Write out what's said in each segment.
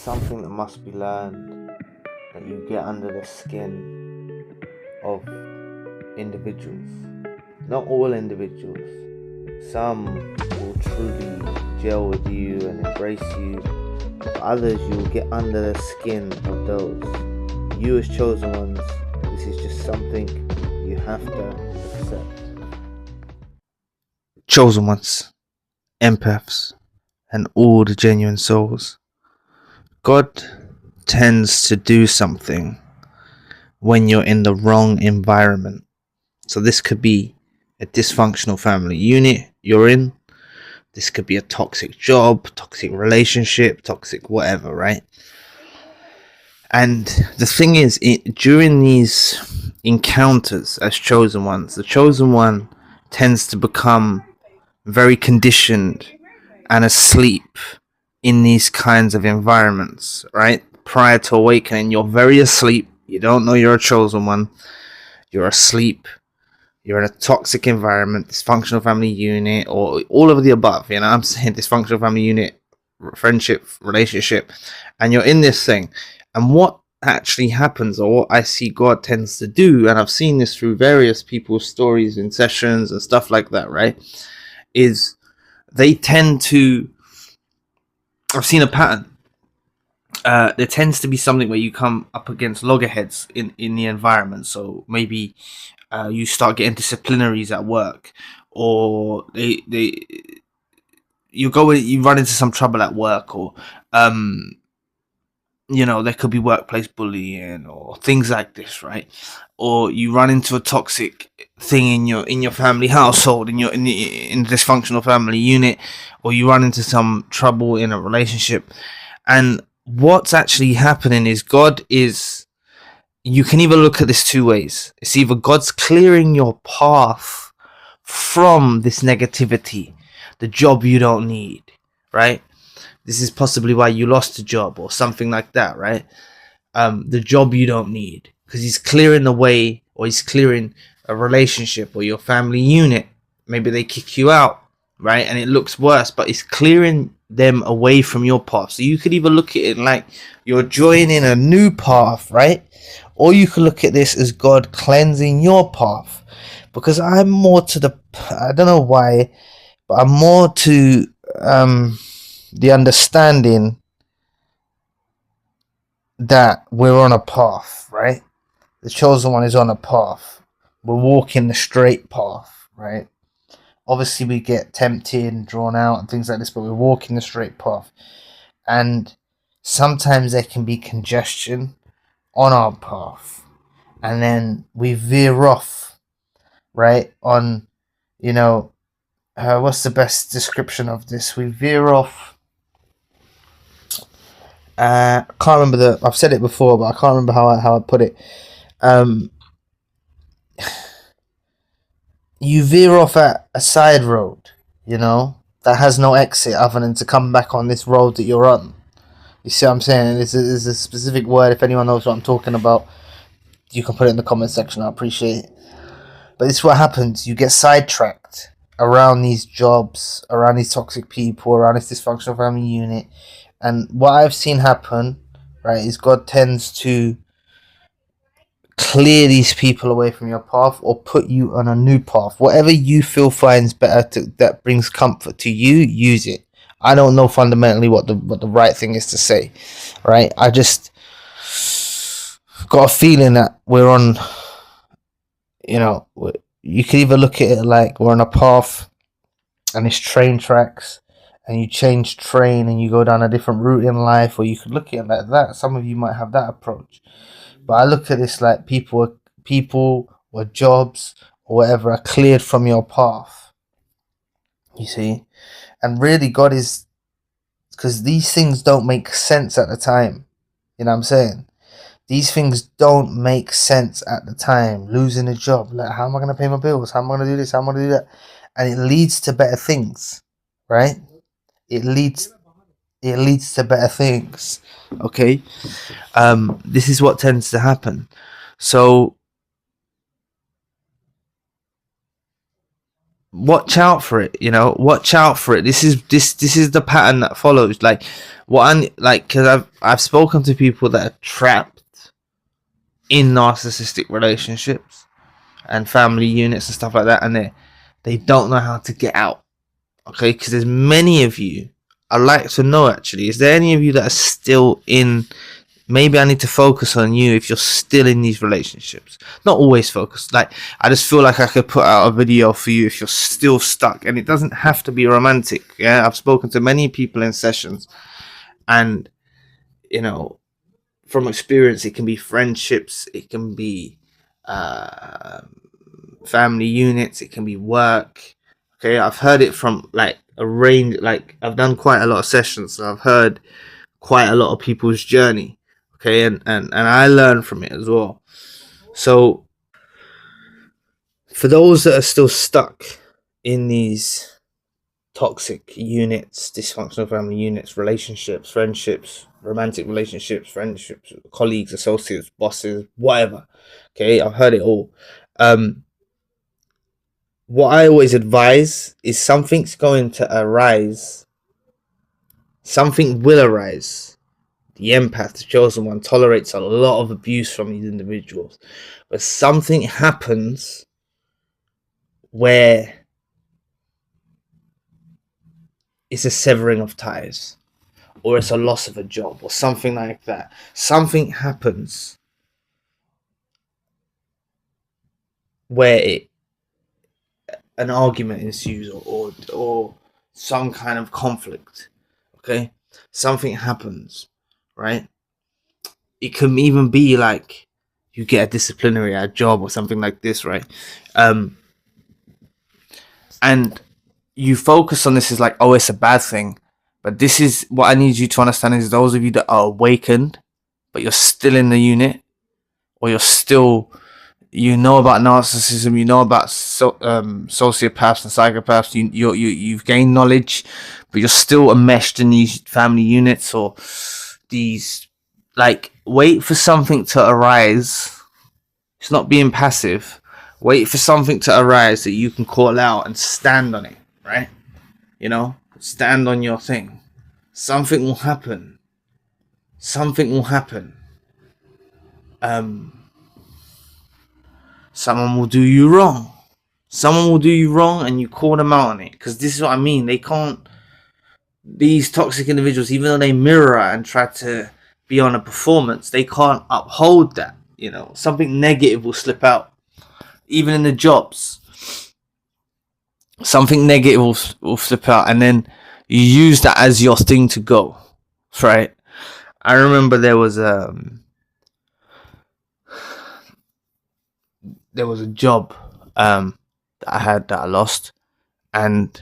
something that must be learned, that you get under the skin of individuals. Not all individuals. Some will truly gel with you and embrace you. For others, you will get under the skin of those. You as chosen ones, this is just something you have to accept. Chosen ones, empaths, and all the genuine souls. God tends to do something when you're in the wrong environment. So this could be a dysfunctional family unit you're in. This could be a toxic job, toxic relationship, toxic whatever, right? And the thing is, during these encounters as chosen ones, the chosen one tends to become very conditioned and asleep in these kinds of environments, right? Prior to awakening, you're very asleep. You don't know you're a chosen one. You're asleep. You're in a toxic environment, dysfunctional family unit, or all of the above. You know, I'm saying dysfunctional family unit, friendship, relationship, and you're in this thing. And what actually happens, or what I see God tends to do, and I've seen this through various people's stories in sessions and stuff like that, right? Is they tend to, I've seen a pattern. There tends to be something where you come up against loggerheads in the environment. So maybe you start getting disciplinaries at work, or you run into some trouble at work, or there could be workplace bullying or things like this, right? Or you run into a toxic thing in your family household, in the dysfunctional family unit, or you run into some trouble in a relationship. And what's actually happening is you can either look at this two ways. It's either God's clearing your path from this negativity, the job you don't need, right? This is possibly why you lost a job or something like that, right? The job you don't need, because he's clearing the way, or he's clearing a relationship or your family unit. Maybe they kick you out, right? And it looks worse, but it's clearing them away from your path. So you could either look at it like you're joining a new path, right? Or you could look at this as God cleansing your path. Because I'm more to I don't know why, but I'm more to the understanding that we're on a path, right? The chosen one is on a path. We're walking the straight path, right? Obviously we get tempted and drawn out and things like this, but we're walking the straight path. And sometimes there can be congestion on our path, and then we veer off, right? On, what's the best description of this? We veer off. I can't remember I've said it before, but I can't remember how I put it. You veer off at a side road, that has no exit other than to come back on this road that you're on. You see what I'm saying? There's a specific word. If anyone knows what I'm talking about, you can put it in the comment section. I appreciate it. But this is what happens. You get sidetracked around these jobs, around these toxic people, around this dysfunctional family unit. And what I've seen happen, right, is God tends to clear these people away from your path, or put you on a new path. Whatever you feel finds better, that brings comfort to you, use it. I don't know fundamentally what the right thing is to say, right? I just got a feeling that we're on, you could either look at it like we're on a path and it's train tracks, and you change train and you go down a different route in life, or you could look at it like that. Some of you might have that approach. But I look at this like people or jobs or whatever are cleared from your path. You see? And really God is, because these things don't make sense at the time. You know what I'm saying? These things don't make sense at the time. Losing a job, like, how am I going to pay my bills? How am I going to do this? How am I going to do that? And it leads to better things, right? It leads to better things. Okay? This is what tends to happen. So watch out for it. Watch out for it. This is the pattern that follows. Like because I've spoken to people that are trapped in narcissistic relationships and family units and stuff like that, and they don't know how to get out. Okay, because there's many of you. I'd like to know, actually, is there any of you that are still in? Maybe I need to focus on you if you're still in these relationships. Not always focused. Like, I just feel like I could put out a video for you if you're still stuck. And it doesn't have to be romantic. Yeah, I've spoken to many people in sessions. And, from experience, it can be friendships. It can be family units. It can be work. Okay, I've heard it from, like, a range. Like, I've done quite a lot of sessions. So I've heard quite a lot of people's journey. Okay, and I learn from it as well. So for those that are still stuck in these toxic units, dysfunctional family units, relationships, friendships, romantic relationships, friendships, colleagues, associates, bosses, whatever. Okay, I've heard it all. What I always advise is something's going to arise. Something will arise. The empath, the chosen one, tolerates a lot of abuse from these individuals. But something happens where it's a severing of ties, or it's a loss of a job, or something like that. Something happens where an argument ensues, or some kind of conflict. Okay? Something happens. Right? It can even be like you get a disciplinary at a job or something like this, right? And you focus on this as like, oh, it's a bad thing. But this is what I need you to understand is those of you that are awakened, but you're still in the unit, or you're still, about narcissism, about sociopaths and psychopaths, you've gained knowledge, but you're still enmeshed in these family units or these, like, wait for something to arise. It's not being passive. Wait for something to arise that you can call out and stand on it, right? Stand on your thing. Something will happen. Something will happen. Someone will do you wrong. Someone will do you wrong and you call them out on it. Because this is what I mean. They can't, these toxic individuals, even though they mirror and try to be on a performance, they can't uphold that. Something negative will slip out. Even in the jobs, something negative will slip out, and then you use that as your thing to go, right? I remember there was a job that I had that I lost, and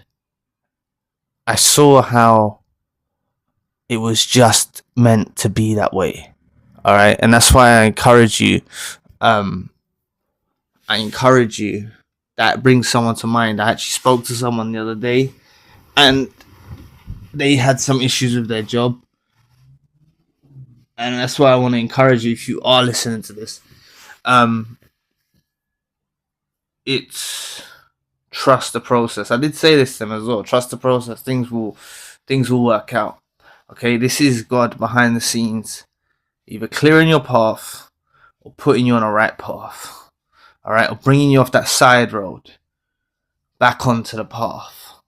I saw how it was just meant to be that way. All right. And that's why I encourage you. That brings someone to mind. I actually spoke to someone the other day, and they had some issues with their job. And that's why I want to encourage you, if you are listening to this, it's trust the process. I did say this to them as well. Trust the process. Things will work out. Okay, this is God behind the scenes, either clearing your path or putting you on a right path. All right, or bringing you off that side road back onto the path.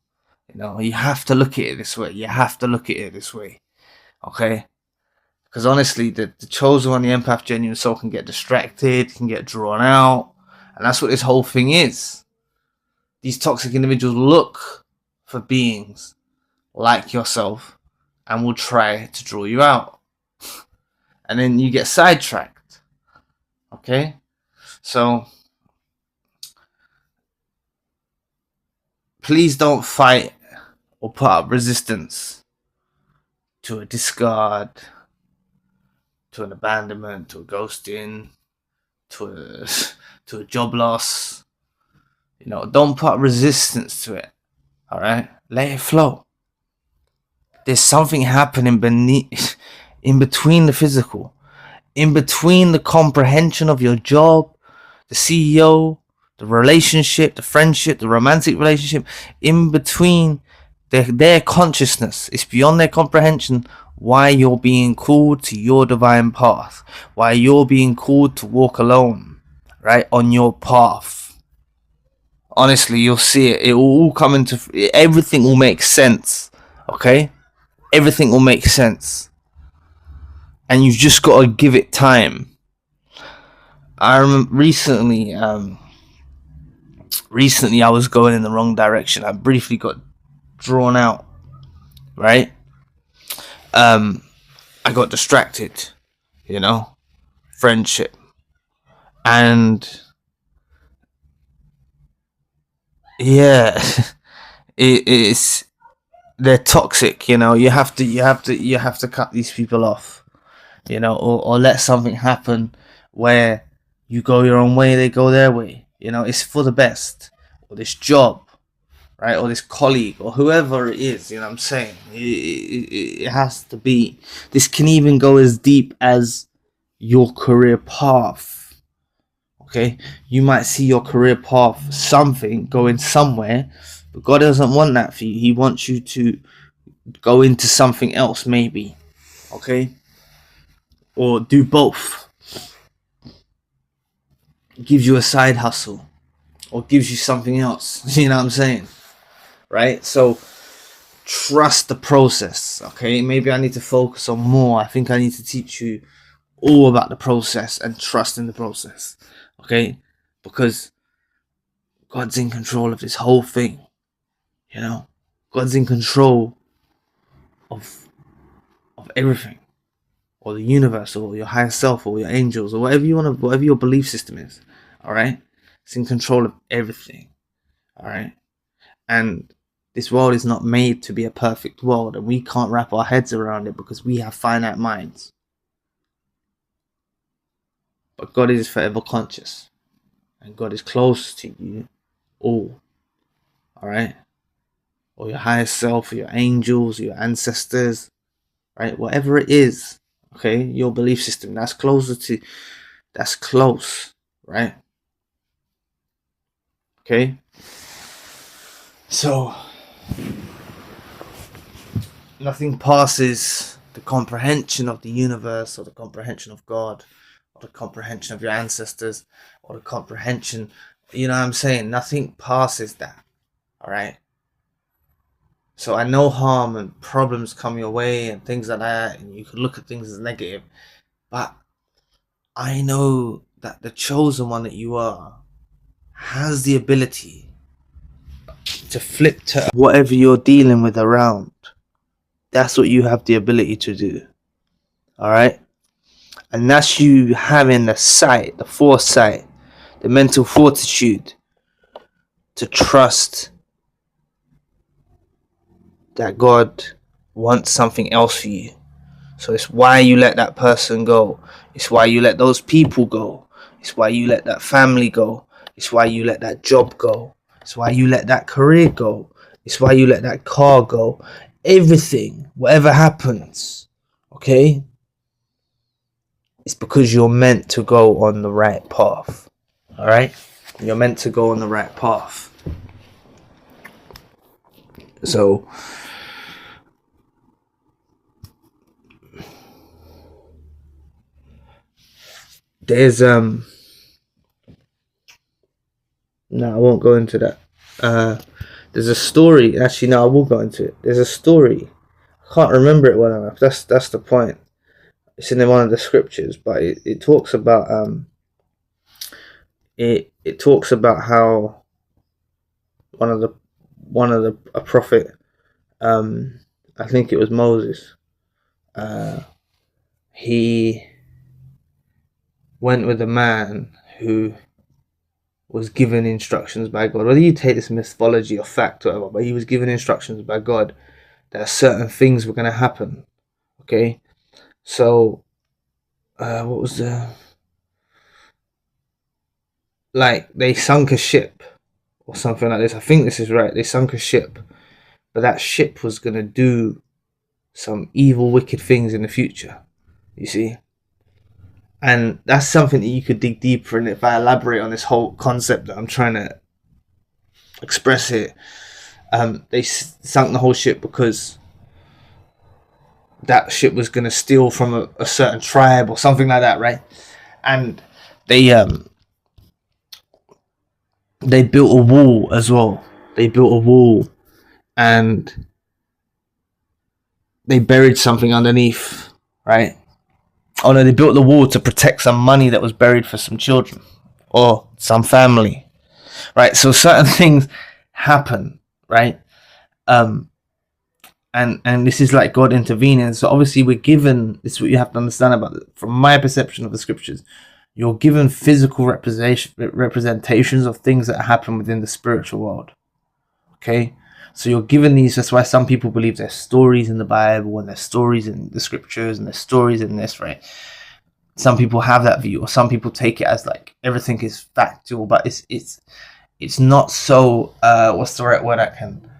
You have to look at it this way. Okay, because honestly, the chosen one, the empath, genuine soul, can get distracted, can get drawn out, and that's what this whole thing is. These toxic individuals look for beings like yourself and will try to draw you out. And then you get sidetracked. Okay? So, please don't fight or put up resistance to a discard, to an abandonment, to a ghosting, to a job loss. Don't put up resistance to it. All right? Let it flow. There's something happening in between the physical, in between the comprehension of your job, the CEO, the relationship, the friendship, the romantic relationship, in between their consciousness. It's beyond their comprehension why you're being called to your divine path, why you're being called to walk alone, right, on your path. Honestly, you'll see it. It will all come into, everything will make sense, okay? Everything will make sense. And you've just got to give it time. I remember recently I was going in the wrong direction. I briefly got drawn out, right? I got distracted, you know, friendship, and yeah, it's, they're toxic, you know. You have to cut these people off, you know, or let something happen where you go your own way, they go their way, you know. It's for the best. Or this job, right, or this colleague, or whoever it is, you know what I'm saying? It has to be. This can even go as deep as your career path, okay? You might see your career path, something going somewhere, but God doesn't want that for you. He wants you to go into something else, maybe, okay? Or do both. Gives you a side hustle, or gives you something else, you know what I'm saying, right? So trust the process, okay? Maybe I need to focus on more. I think I need to teach you all about the process and trust in the process, okay? Because God's in control of this whole thing, you know. God's in control of everything, or the universe, or your higher self, or your angels, or whatever you want to, whatever your belief system is, all right? It's in control of everything, all right? And this world is not made to be a perfect world, and we can't wrap our heads around it because we have finite minds. But God is forever conscious, and God is close to you all right? Or your higher self, or your angels, or your ancestors, right? Whatever it is, okay? Your belief system, that's closer to, that's close, right? Okay? So nothing passes the comprehension of the universe, or the comprehension of God, or the comprehension of your ancestors, or the comprehension, you know what I'm saying? Nothing passes that, all right? So I know harm and problems come your way and things like that, and you can look at things as negative, but I know that the chosen one that you are has the ability to flip to whatever you're dealing with around. That's what you have the ability to do, all right? And that's you having the sight, the foresight, the mental fortitude to trust that God wants something else for you. So it's why you let that person go. It's why you let those people go. It's why you let that family go. It's why you let that job go. It's why you let that career go. It's why you let that car go. Everything, whatever happens, okay? It's because you're meant to go on the right path. All right? You're meant to go on the right path. So there's no, I won't go into that. There's a story. Actually, no, I will go into it. There's a story. I can't remember it well enough. That's the point. It's in one of the scriptures, but it talks about it talks about how a prophet, I think it was Moses, he went with a man who was given instructions by God. Whether you take this mythology or fact or whatever, but he was given instructions by God that certain things were going to happen. Okay, so what was the, like, they sunk a ship or something like this. I think this is right. They sunk a ship, but that ship was going to do some evil, wicked things in the future, you see. And that's something that you could dig deeper in if I elaborate on this whole concept that I'm trying to express here. They sunk the whole ship because that ship was going to steal from a certain tribe or something like that, right? And they built a wall as well. They built a wall and they buried something underneath, right? Oh no, they built the wall to protect some money that was buried for some children or some family, right? So certain things happen, right? And this is like God intervening. So obviously we're given, this is what you have to understand about it. From my perception of the scriptures, you're given physical representations of things that happen within the spiritual world. Okay, so you're given these. That's why some people believe there's stories in the Bible and there's stories in the scriptures and there's stories in this, right? Some people have that view, or some people take it as like everything is factual, but it's not so. What's the right word I can?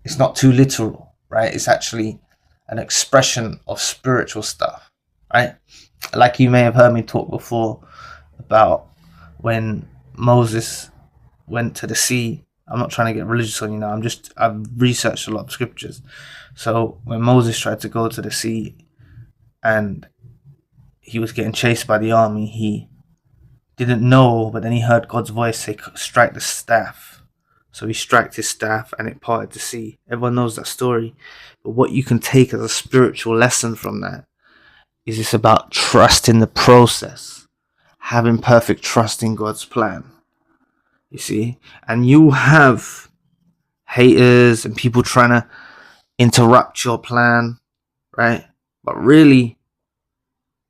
It's not too literal, right? It's actually an expression of spiritual stuff, right? Like you may have heard me talk before about when Moses went to the sea. I'm not trying to get religious on you now. I've researched a lot of scriptures. So when Moses tried to go to the sea and he was getting chased by the army, he didn't know, but then he heard God's voice say, strike the staff. So he struck his staff and it parted the sea. Everyone knows that story. But what you can take as a spiritual lesson from that is it's about trusting the process. Having perfect trust in God's plan. You see? And you have haters and people trying to interrupt your plan, right? But really,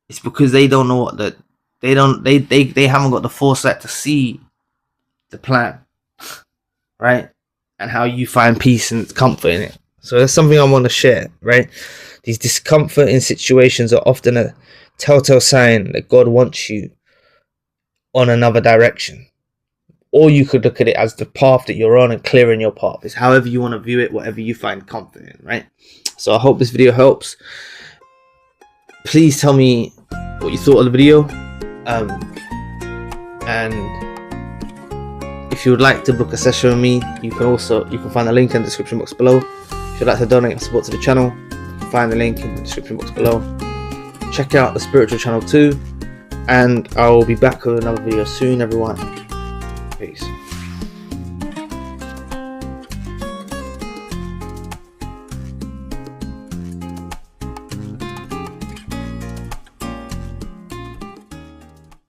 it's because they don't know they haven't got the foresight to see the plan, right? And how you find peace and comfort in it. So that's something I want to share, right? These discomforting situations are often a telltale sign that God wants you on another direction. Or you could look at it as the path that you're on and clearing your path. It's however you want to view it, whatever you find comfort in, right? So I hope this video helps. Please tell me what you thought of the video. And if you would like to book a session with me, you can find the link in the description box below. If you'd like to donate and support to the channel, you can find the link in the description box below. Check out the spiritual channel too. And I will be back with another video soon, everyone. Peace.